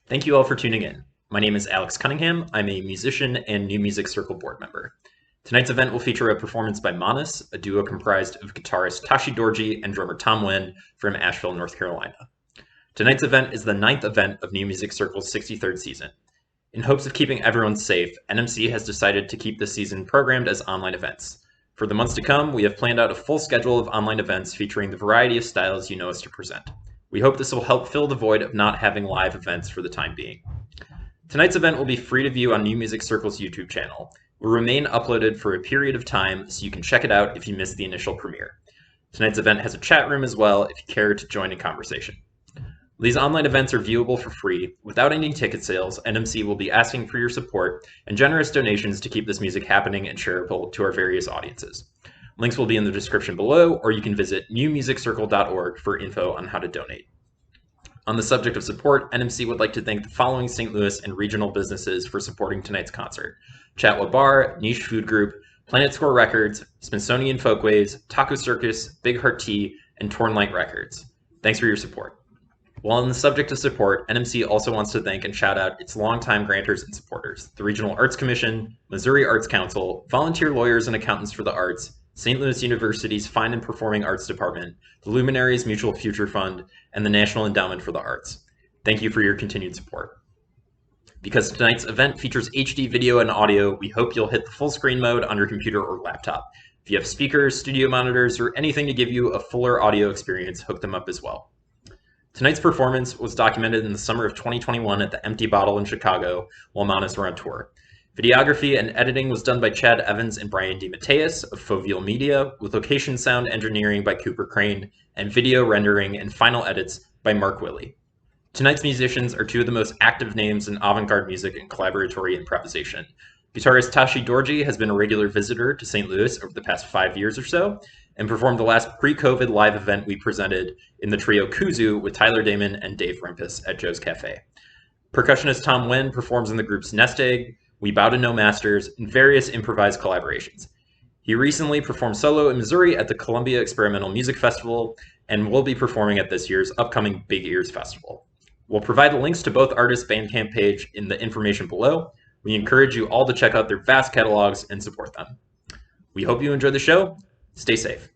Thank you all for tuning in. My name is Alex Cunningham. I'm a musician and New Music Circle board member. Tonight's event will feature a performance by MANAS, a duo comprised of guitarist Tashi Dorji and drummer Thom Nguyen from Asheville, North Carolina. Tonight's event is the 9th event of New Music Circle's 63rd season. In hopes of keeping everyone safe, NMC has decided to keep this season programmed as online events. For the months to come, we have planned out a full schedule of online events featuring the variety of styles you know us to present. We hope this will help fill the void of not having live events for the time being. Tonight's event will be free to view on New Music Circle's YouTube channel. It will remain uploaded for a period of time, so you can check it out if you missed the initial premiere. Tonight's event has a chat room as well if you care to join in conversation. These online events are viewable for free. Without any ticket sales, NMC will be asking for your support and generous donations to keep this music happening and shareable to our various audiences. Links will be in the description below, or you can visit newmusiccircle.org for info on how to donate. On the subject of support, NMC would like to thank the following St. Louis and regional businesses for supporting tonight's concert: Chatwa Bar, Niche Food Group, Planet Score Records, Smithsonian Folkways, Taco Circus, Big Heart Tea, and Torn Light Records. Thanks for your support. While on the subject of support, NMC also wants to thank and shout out its longtime grantors and supporters: the Regional Arts Commission, Missouri Arts Council, volunteer lawyers and accountants for the arts, St. Louis University's Fine and Performing Arts Department, the Luminaries Mutual Future Fund, and the National Endowment for the Arts. Thank you for your continued support. Because tonight's event features HD video and audio, we hope you'll hit the full screen mode on your computer or laptop. If you have speakers, studio monitors, or anything to give you a fuller audio experience, hook them up as well. Tonight's performance was documented in the summer of 2021 at the Empty Bottle in Chicago while MANAS were on tour. Videography and editing was done by Chad Evans and Brian DeMatteis of Foveal Media, with location sound engineering by Cooper Crain, and video rendering and final edits by Mark Willey. Tonight's musicians are two of the most active names in avant-garde music and collaboratory improvisation. Guitarist Tashi Dorji has been a regular visitor to St. Louis over the past 5 years or so, and performed the last pre-COVID live event we presented in the trio Kuzu with Tyler Damon and Dave Rempis at Joe's Cafe. Percussionist Thom Nguyen performs in the groups Nest Egg, We Bow to No Masters, and various improvised collaborations. He recently performed solo in Missouri at the Columbia Experimental Music Festival and will be performing at this year's upcoming Big Ears Festival. We'll provide the links to both artists' Bandcamp page in the information below. We encourage you all to check out their vast catalogs and support them. We hope you enjoy the show. Stay safe.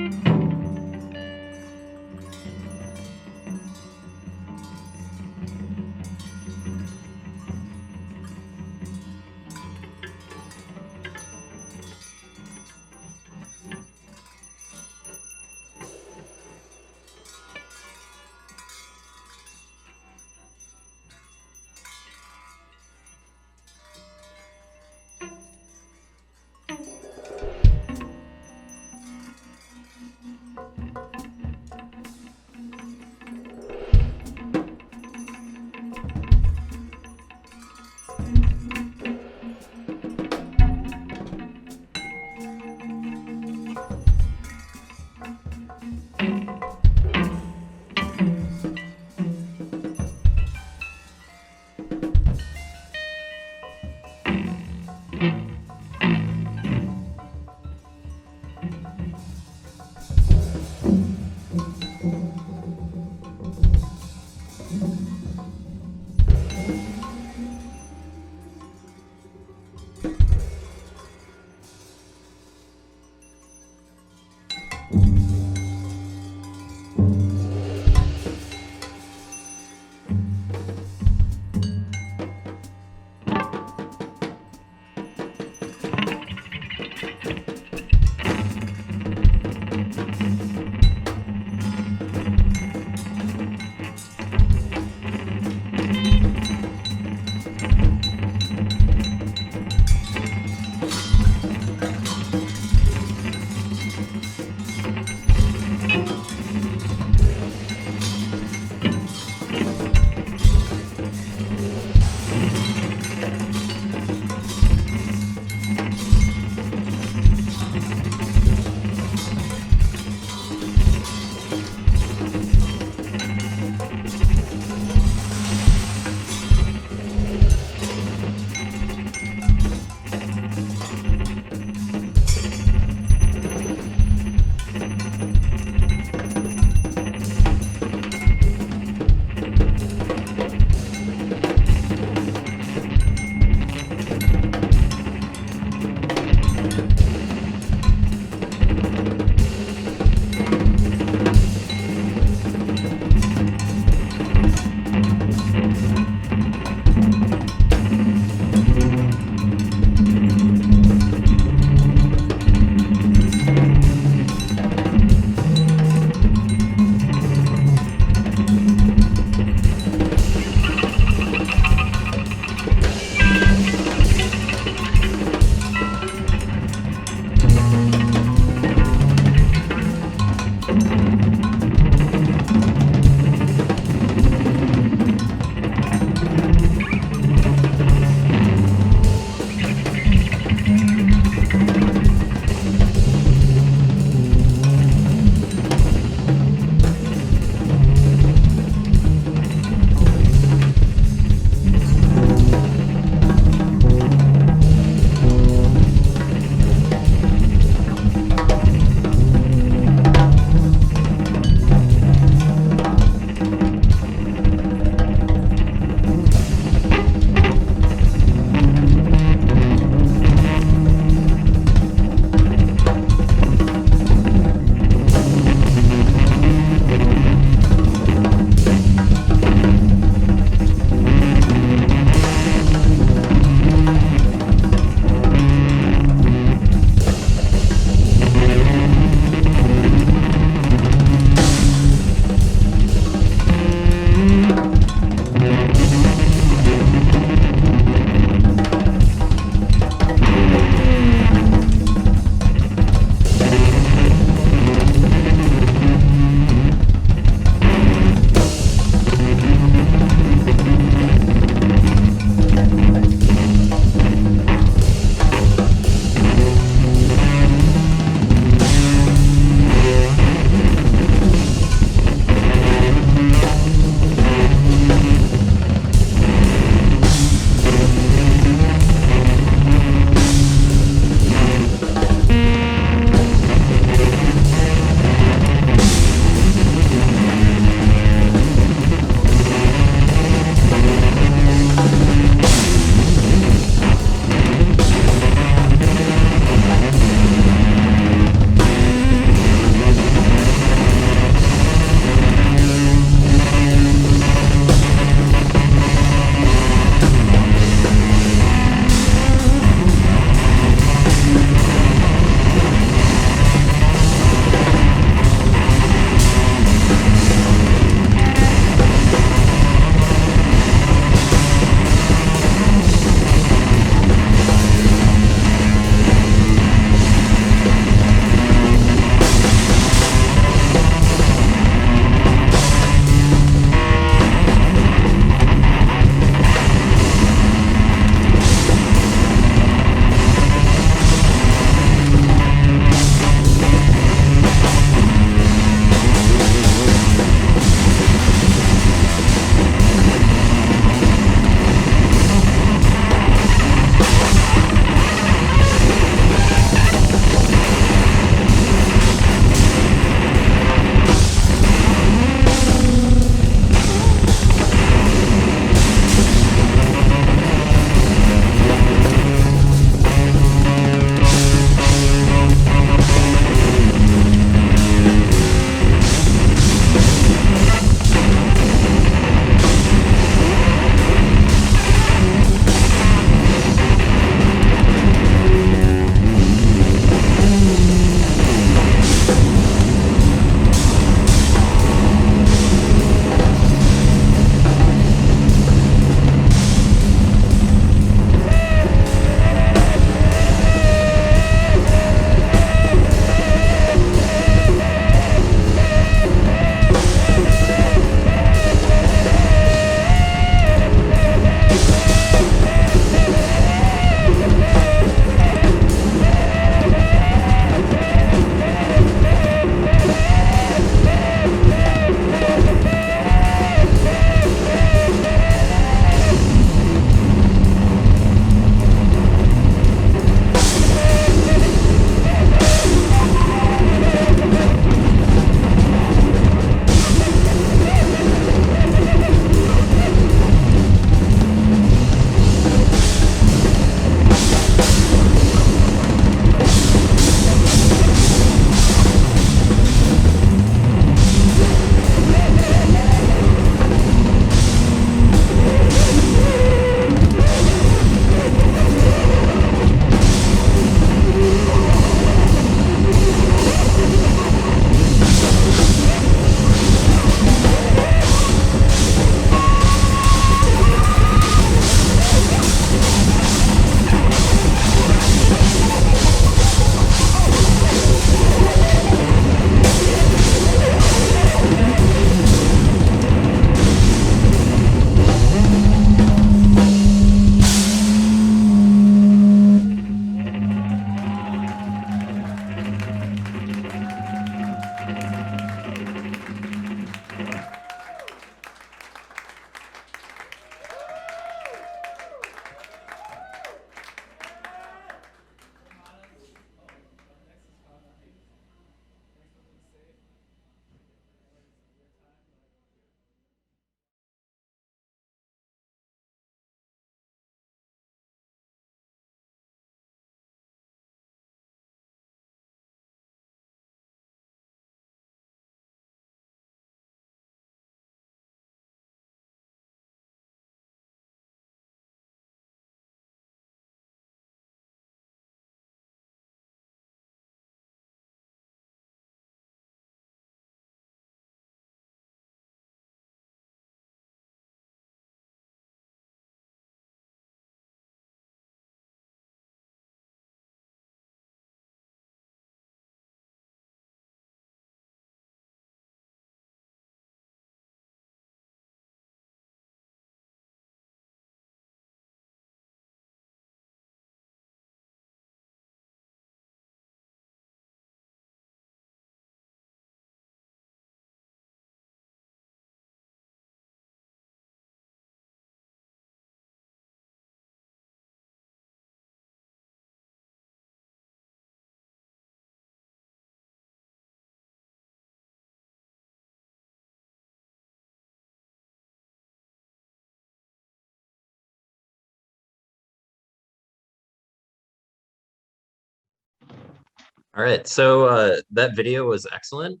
All right. So that video was excellent.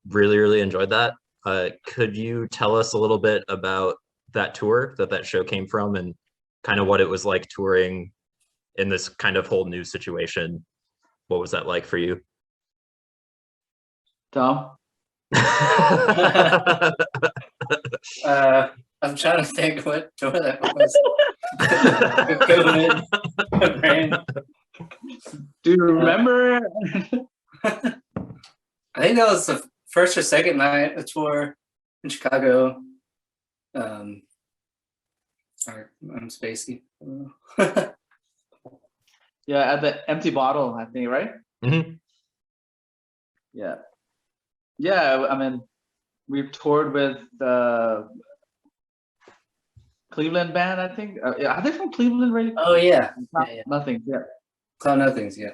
Really, really enjoyed that. Could you tell us a little bit about that tour that show came from and kind of what it was like touring in this kind of whole new situation? What was that like for you? Thom? I'm trying to think what tour that was. COVID, Crain. Do you remember? I think that was the first or second night of the tour in Chicago. I'm spacey. Yeah, at the Empty Bottle, I think, right? Mm-hmm. Yeah. Yeah, I mean, we've toured with the Cleveland band, I think. Are they from Cleveland, really? Oh, yeah. Nothing, yeah. Cloud Nothings, yeah.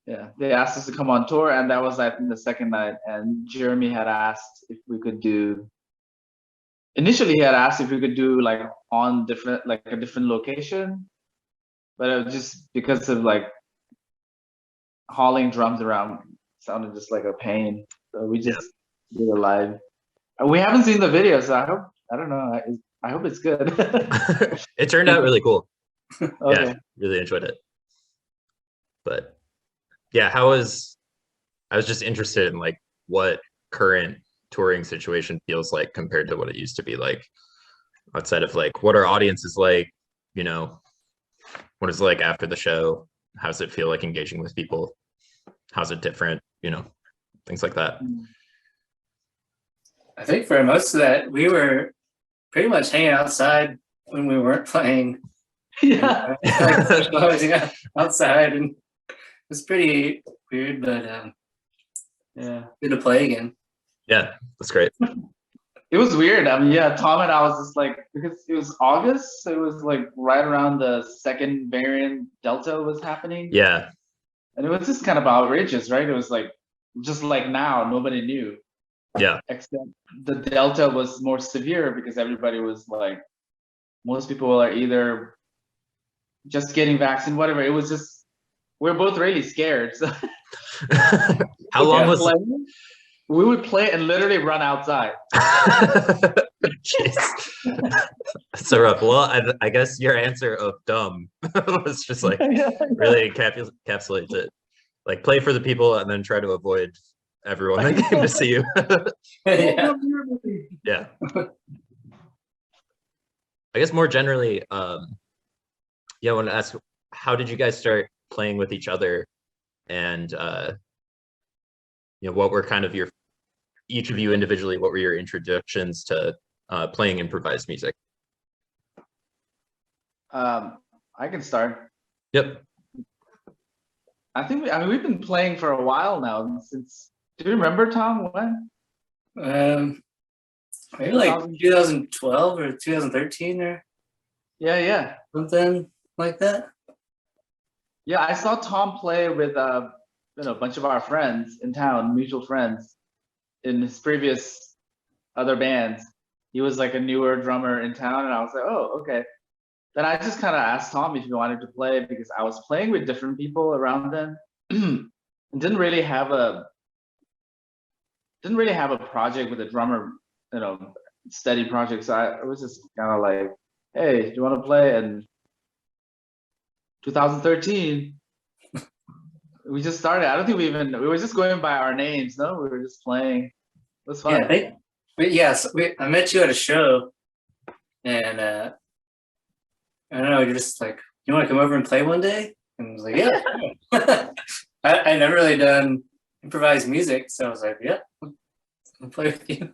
Yeah, they asked us to come on tour, and that was, I think, the second night. And Jeremy had asked if we could do. Initially, he had asked if we could do like on different, like a different location, but it was just because of like hauling drums around sounded just like a pain. So we just did it live. We haven't seen the video, so I don't know. I hope it's good. It turned out really cool. Okay. Yeah, really enjoyed it. But yeah, I was just interested in like what current touring situation feels like compared to what it used to be like, outside of like what our audience is like, you know, what it's like after the show. How does it feel like engaging with people? How's it different? You know, things like that. I think for most of that, we were pretty much hanging outside when we weren't playing. Yeah. Like socializing outside, and it was pretty weird, but Yeah. good to play again. Yeah, that's great. It was weird. I mean, yeah, Thom and I was just like, because it was August, so it was like right around the second variant Delta was happening. Yeah. And it was just kind of outrageous, right? It was like, just like now, nobody knew. Yeah. Except the Delta was more severe because everybody was like, most people are either just getting vaccinated, whatever. It was just, we're both really scared. So How long was it? We would play and literally run outside. Jeez. So rough. Well, I guess your answer of dumb was just like really encapsulates it. Like play for the people and then try to avoid everyone that came to see you. Yeah. I guess more generally, I want to ask, how did you guys start playing with each other? And what were kind of each of you individually, what were your introductions to playing improvised music? I can start. Yep. I mean, we've been playing for a while now. Since, do you remember, Thom, when? Maybe like 2012 or 2013 or Yeah. something like that. Yeah, I saw Thom play with a bunch of our friends in town, mutual friends, in his previous other bands. He was like a newer drummer in town, and I was like, oh, okay. Then I just kind of asked Thom if he wanted to play because I was playing with different people around then, and didn't really have a project with a drummer, steady project. So I was just kind of like, hey, do you want to play? And 2013, we just started. I don't think we were just going by our names. No, we were just playing. It was fun. I met you at a show, and I don't know, you're just like, you want to come over and play one day? And I was like, yeah. I never really done improvised music, so I was like, yeah, I'll play with you.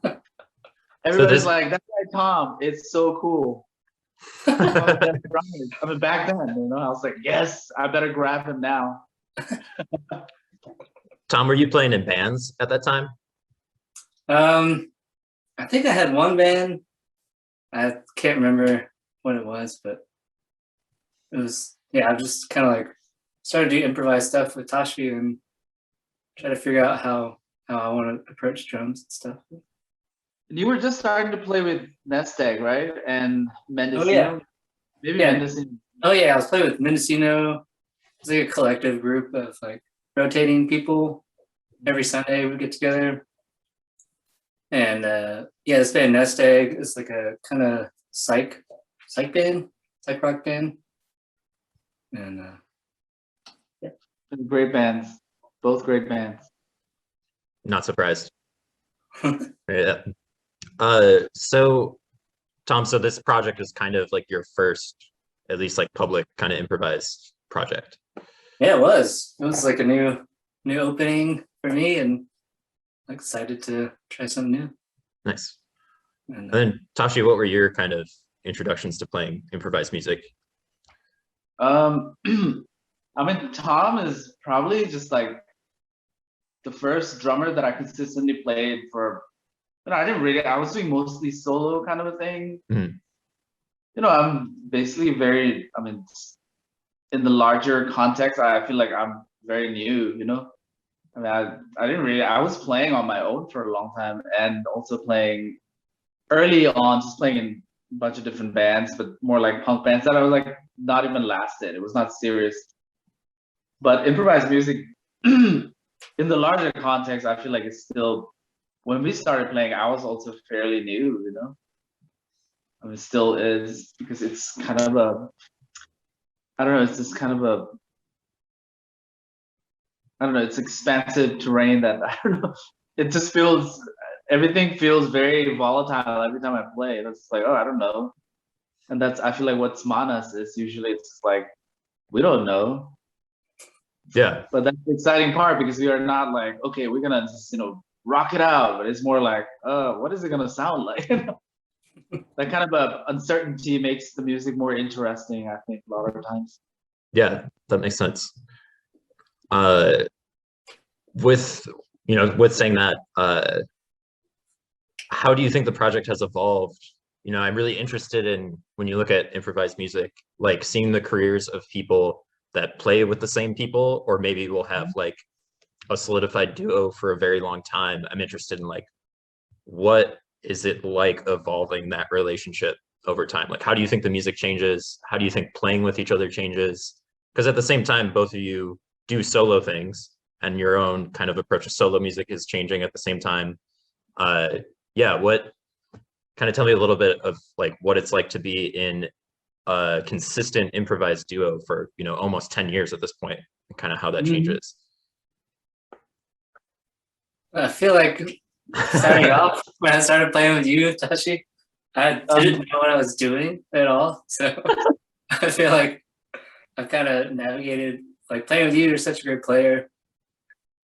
Everybody's like, that guy Thom, it's so cool. I mean, back then, I was like, yes, I better grab him now. Thom, were you playing in bands at that time? I think I had one band. I can't remember what it was, but it was, I just kind of like started to do improvised stuff with Tashi and try to figure out how I want to approach drums and stuff. You were just starting to play with Nesteg, right? And Mendocino? Oh, yeah. Maybe Mendocino. Oh, yeah, I was playing with Mendocino. It's like a collective group of like rotating people. Every Sunday we get together. And yeah, this band Nest Egg is like a kind of psych band, psych rock band. And yeah. Great bands, both great bands. Not surprised. Yeah. So Thom, so this project is kind of like your first, at least like public kind of improvised project. Yeah, it was. It was like a new opening for me, and I'm excited to try something new. Nice. And then Tashi, what were your kind of introductions to playing improvised music? I mean, Thom is probably just like the first drummer that I consistently played for. I was doing mostly solo kind of a thing. Mm-hmm. You know, I'm basically in the larger context, I feel like I'm very new, you know? I mean, I was playing on my own for a long time, and also playing early on, just playing in a bunch of different bands, but more like punk bands that I was like not even lasted. It was not serious. But improvised music, in the larger context, I feel like it's still, when we started playing, I was also fairly new, you know? I mean, it still is, because it's kind of it's just kind of it's expansive terrain that, I don't know, it just feels, everything feels very volatile every time I play. It's like, oh, I don't know. And that's, I feel like what's MANAS is usually, it's just like, we don't know. Yeah. But that's the exciting part, because we are not like, okay, we're gonna just, you know, rock it out, but it's more like, what is it gonna sound like? That kind of uncertainty makes the music more interesting, I think, a lot of times. Yeah, that makes sense. With saying that, how do you think the project has evolved? You know, I'm really interested in, when you look at improvised music, like seeing the careers of people that play with the same people, or maybe we'll have like a solidified duo for a very long time. I'm interested in like, what is it like evolving that relationship over time? Like, how do you think the music changes? How do you think playing with each other changes? Because at the same time, both of you do solo things, and your own kind of approach to solo music is changing at the same time. Yeah, what, kind of tell me a little bit of like what it's like to be in a consistent improvised duo for, you know, almost 10 years at this point, and kind of how that changes. I feel like starting off when I started playing with you, Tashi, I didn't know what I was doing at all. So I feel like I've kind of navigated, like playing with you, you're such a great player.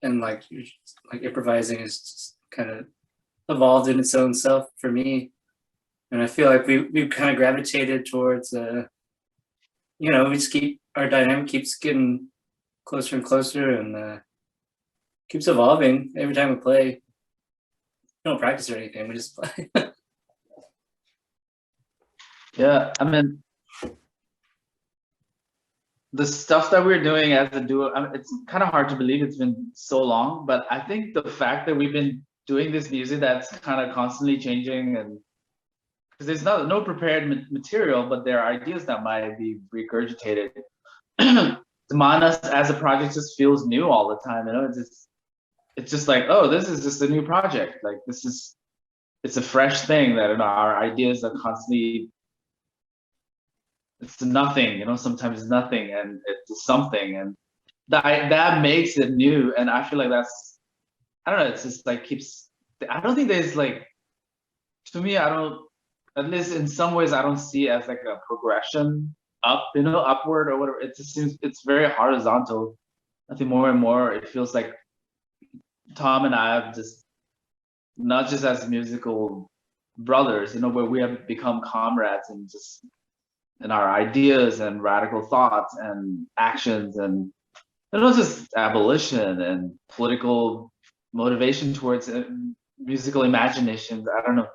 And like improvising is just kind of evolved in its own self for me. And I feel like we've kind of gravitated towards, you know, we just our dynamic keeps getting closer and closer, and keeps evolving every time we play. We don't practice or anything, we just play. Yeah, I mean, the stuff that we're doing as a duo, I mean, it's kind of hard to believe it's been so long, but I think the fact that we've been doing this music that's kind of constantly changing, and because there's no prepared material, but there are ideas that might be regurgitated. The MANAS as a project just feels new all the time, you know. It's just like, oh, this is just a new project. Like, it's a fresh thing that, you know, our ideas are constantly, it's nothing, you know, sometimes it's nothing and it's something, and that makes it new. And I feel like that's, I don't know, it's just like I don't think there's like, to me, I don't, at least in some ways, I don't see it as like a progression up, you know, upward or whatever. It just seems, it's very horizontal. I think more and more it feels like Thom and I have just, not just as musical brothers, you know, where we have become comrades and just in our ideas and radical thoughts and actions, and you know, just abolition and political motivation towards musical imaginations. I don't know.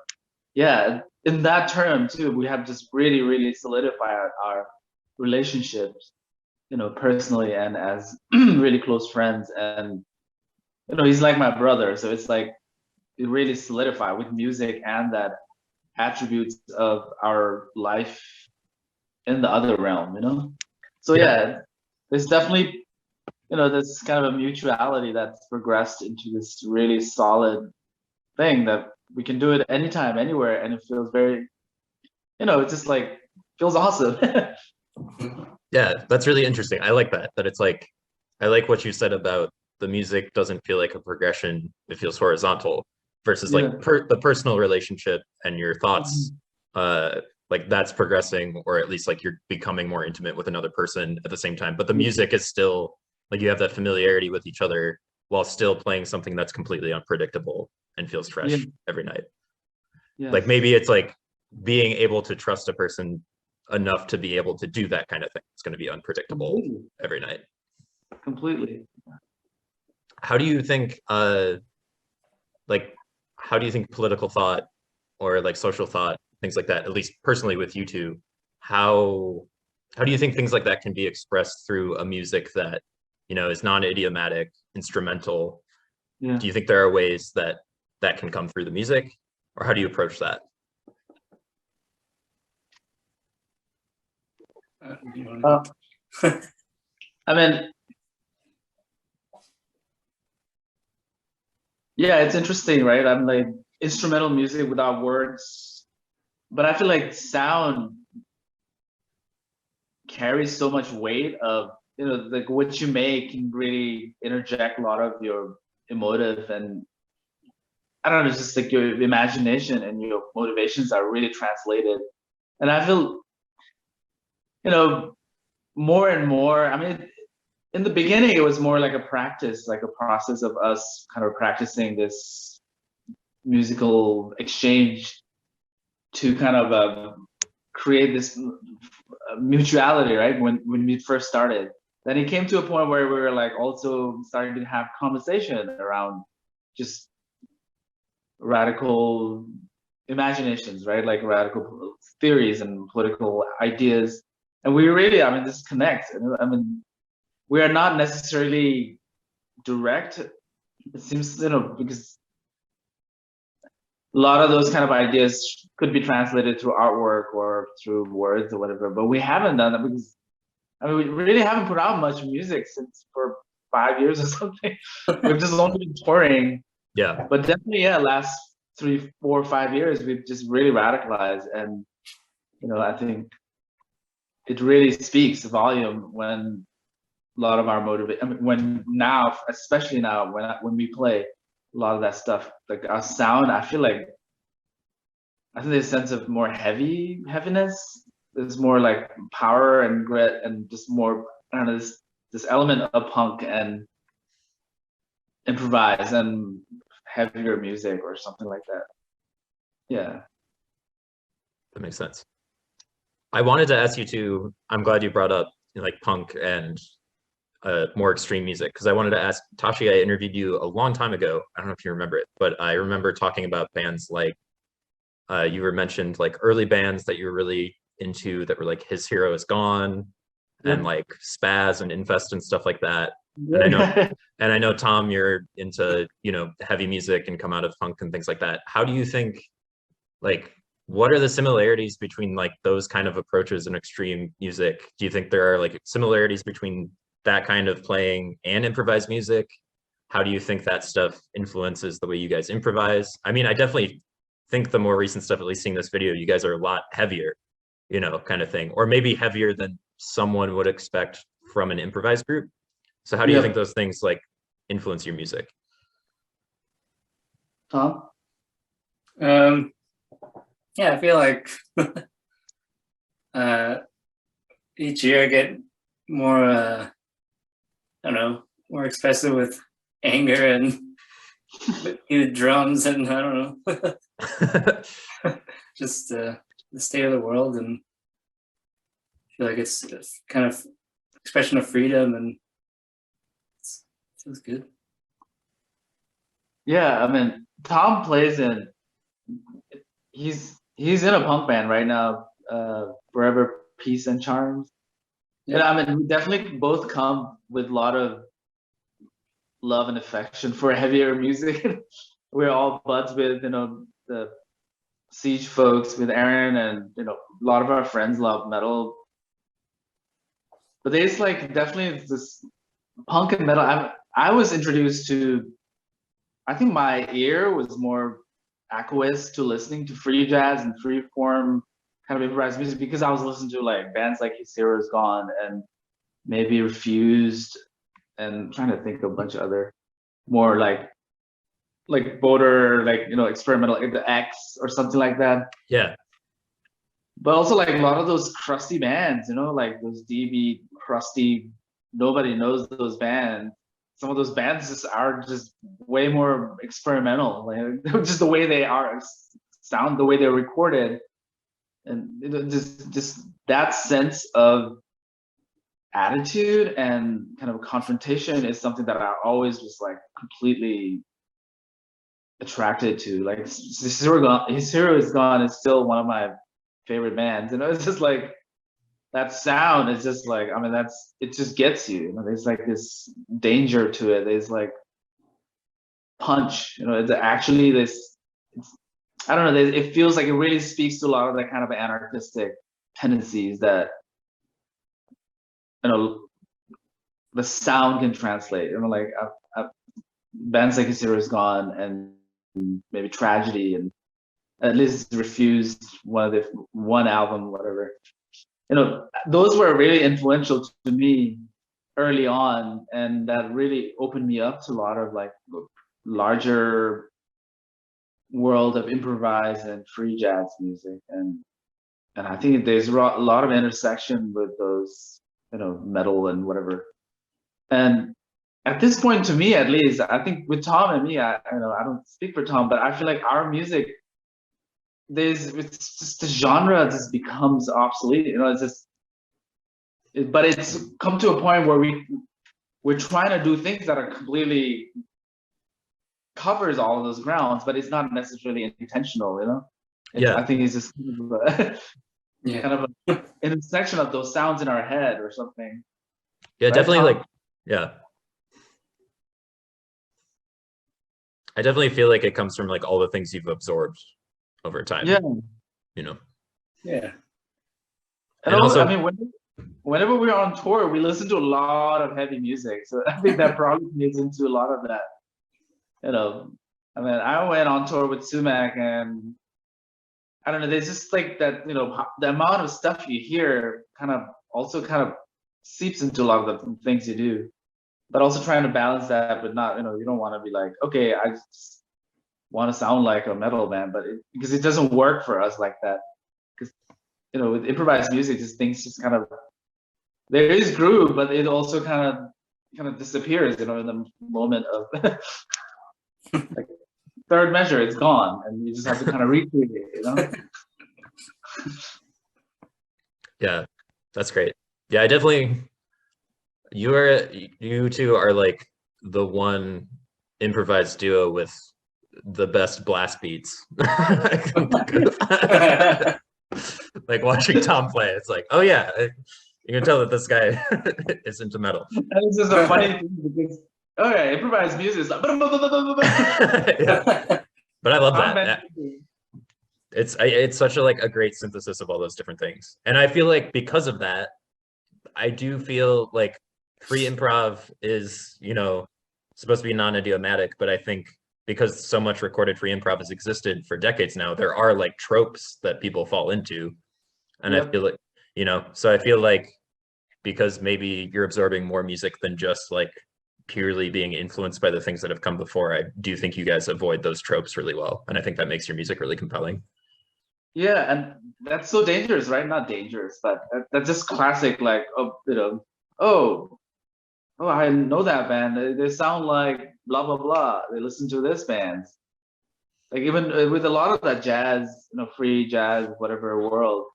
Yeah, in that term too, we have just really, really solidified our relationships, you know, personally and as really close friends. And you know, he's like my brother, so it's like it really solidified with music and that attributes of our life in the other realm, you know. So yeah, there's definitely, you this kind of a mutuality that's progressed into this really solid thing that we can do it anytime, anywhere, and it feels very, it just like feels awesome. Yeah, that's really interesting. I like that. That it's like, I like what you said about the music doesn't feel like a progression; it feels horizontal. Versus Yeah. like the personal relationship and your thoughts, like that's progressing, or at least like you're becoming more intimate with another person at the same time. But the music is still like you have that familiarity with each other while still playing something that's completely unpredictable and feels fresh every night. Yes. Like maybe it's like being able to trust a person enough to be able to do that kind of thing. It's going to be unpredictable every night. Completely. How do you think like how do you think political thought or like social thought, things like that, at least personally with you two, how do you think things like that can be expressed through a music that, is non-idiomatic, instrumental? Yeah. Do you think there are ways that that can come through the music, or how do you approach that? I mean, yeah, it's interesting, right? I'm like instrumental music without words, but I feel like sound carries so much weight of, like what you make can really interject a lot of your emotive and I don't know, just like your imagination and your motivations are really translated. And I feel, more and more, I mean, in the beginning, it was more like a practice, like a process of us kind of practicing this musical exchange to kind of create this mutuality, right? When we first started. Then it came to a point where we were like also starting to have conversation around just radical imaginations, right? Like radical theories and political ideas. And we really, I mean, this connects. I mean, we are not necessarily direct. It seems, because a lot of those kind of ideas could be translated through artwork or through words or whatever, but we haven't done that because, I mean, we really haven't put out much music since for 5 years or something. We've just only been touring. Yeah. But definitely, yeah, last 3, 4, 5 years, we've just really radicalized. And, I think it really speaks volume when a lot of our motivation, I mean, when now, especially now, when we play a lot of that stuff, like our sound, I think there's a sense of more heaviness. There's more like power and grit and just more, I don't know, this element of punk and improvise and heavier music or something like that. Yeah. That makes sense. I wanted to ask you too, I'm glad you brought up like punk and more extreme music, because I wanted to ask Tashi, I interviewed you a long time ago. I don't know if you remember it, but I remember talking about bands like you were mentioned like early bands that you were really into that were like His Hero Is Gone and like Spaz and Infest and stuff like that. And I know Thom, you're into heavy music and come out of punk and things like that. How do you think, like, what are the similarities between like those kind of approaches in extreme music? Do you think there are like similarities between that kind of playing and improvised music? How do you think that stuff influences the way you guys improvise? I mean, I definitely think the more recent stuff, at least seeing this video, you guys are a lot heavier, kind of thing, or maybe heavier than someone would expect from an improvised group. So how do you think those things like influence your music? Thom? Yeah, I feel like each year I get more, I don't know, more expressive with anger and huge drums and I don't know, just the state of the world, and I feel like it's kind of expression of freedom and it feels good. Yeah, I mean, Thom plays in, he's in a punk band right now, Forever Peace and Charms. Yeah, I mean, we definitely both come with a lot of love and affection for heavier music. We're all buds with, the Siege folks, with Aaron, and a lot of our friends love metal. But there's like definitely this punk and metal. I was introduced to. I think my ear was more acquiesced to listening to free jazz and free form kind of improvised music because I was listening to like bands like His Hero Is Gone and maybe Refused, and trying to think of a bunch of other more like Boulder, like experimental, like the X or something like that. Yeah. But also like a lot of those crusty bands, like those DB crusty, nobody knows those bands. Some of those bands are just way more experimental, like just the way they are sound, the way they're recorded, and just that sense of attitude and kind of confrontation is something that I always was like completely attracted to. Like His Hero Is Gone is still one of my favorite bands. It's just like that sound is just like, I mean, it just gets you. There's like this danger to it. There's like punch. It's actually this. I don't know. It feels like it really speaks to a lot of that kind of anarchistic tendencies that the sound can translate. Like bands like His Hero Is Gone and maybe Tragedy and at least Refused, one album, whatever. Those were really influential to me early on, and that really opened me up to a lot of like larger world of improvised and free jazz music, and I think there's a lot of intersection with those, metal and whatever. And at this point, to me at least, I think with Thom and me, I don't speak for Thom, but I feel like our music, it's just the genre just becomes obsolete. But it's come to a point where we're trying to do things that are completely covers all of those grounds, but it's not necessarily intentional. Yeah. I think it's just kind of an intersection of those sounds in our head or something. Yeah, right, definitely. Thom? Yeah. I definitely feel like it comes from like all the things you've absorbed over time. Yeah. Yeah. And also, I mean, whenever we're on tour, we listen to a lot of heavy music. So I think that probably leads into a lot of that. I mean, I went on tour with Sumac, and I don't know, there's just like that, the amount of stuff you hear kind of seeps into a lot of the things you do. But also trying to balance that, but not, you don't want to be like, okay, I just want to sound like a metal band, but because it doesn't work for us like that. Because with improvised music, these things just kind of, there is groove, but it also kind of disappears, in the moment of like third measure, it's gone, and you just have to kind of recreate it, Yeah, that's great. Yeah, I definitely. You two are like the one improvised duo with the best blast beats. Like watching Thom play, it's like, oh yeah, you can tell that this guy is into metal. And it's just a funny thing because improvised music is like yeah. But I love that. It's such a great synthesis of all those different things. And I feel like because of that, I do feel like free improv is, supposed to be non-idiomatic, but I think because so much recorded free improv has existed for decades now, there are like tropes that people fall into. And I feel like, so I feel like because maybe you're absorbing more music than just like purely being influenced by the things that have come before, I do think you guys avoid those tropes really well. And I think that makes your music really compelling. Yeah, and that's so dangerous, right? Not dangerous, but that's just classic, like, I know that band. They sound like blah, blah, blah. They listen to this band. Like even with a lot of that jazz, free jazz, whatever world,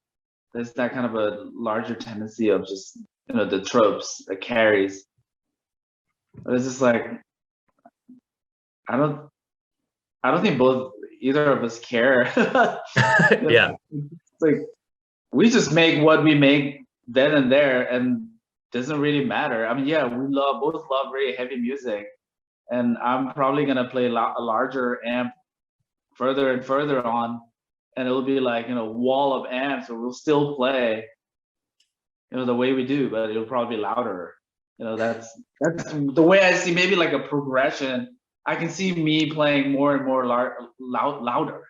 there's that kind of a larger tendency of just, the tropes that carries. But it's just like, I don't think either of us care. Yeah. It's like, we just make what we make then and there, and doesn't really matter. I mean, yeah, we both love very heavy music, and I'm probably gonna play a larger amp further and further on, and it'll be like wall of amps, or we'll still play the way we do, but it'll probably be louder. You know, that's the way I see maybe like a progression. I can see me playing more and more louder.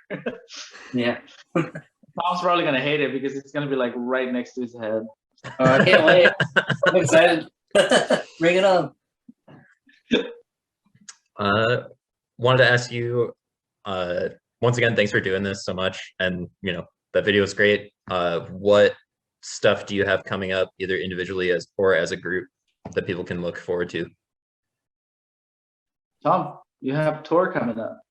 Yeah. Tom's probably gonna hate it because it's gonna be like right next to his head. Oh, I can't wait. I'm excited. Bring it on. Wanted to ask you, once again, thanks for doing this so much. And, you know, that video is great. What stuff do you have coming up, either individually or as a group, that people can look forward to? Tom, you have tour coming up.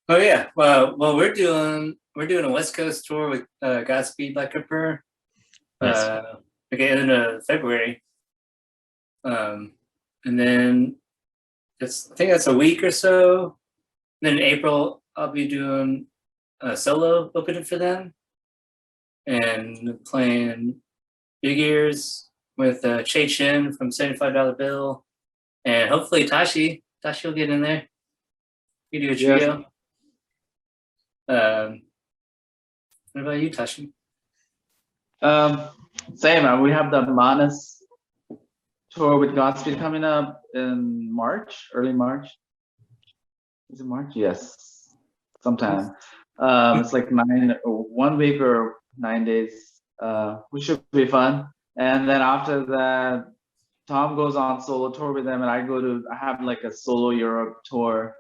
Oh yeah. Well, we're doing a West Coast tour with Godspeed Like a Prayer. Nice. Again in February. And then I think that's a week or so. Then in April, I'll be doing a solo opening for them and playing big ears with Chen from $75 Bill, and hopefully Tashi will get in there. We do a trio. Yes. What about you, Tashi? Same. We have the MANAS tour with Godspeed coming up in March, early March. Is it March? Yes, sometime. It's like 1 week or 9 days, which should be fun. And then after that, Thom goes on solo tour with them, and I have like a solo Europe tour.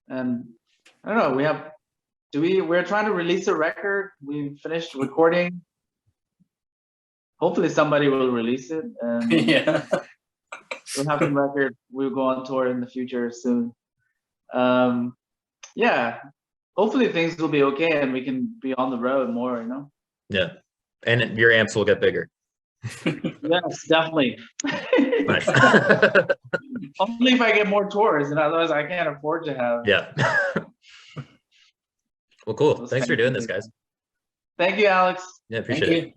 And I don't know, we're trying to release a record. We finished recording. Hopefully somebody will release it, and Yeah. we'll have the record. We'll go on tour in the future soon. Yeah, hopefully things will be okay and we can be on the road more, you know? Yeah. And your amps will get bigger. Yes, definitely. Nice. Only if I get more tours, and otherwise I can't afford to have. Yeah. Well, cool. Thanks for doing this, guys. Thank you, Alex. Yeah, appreciate it.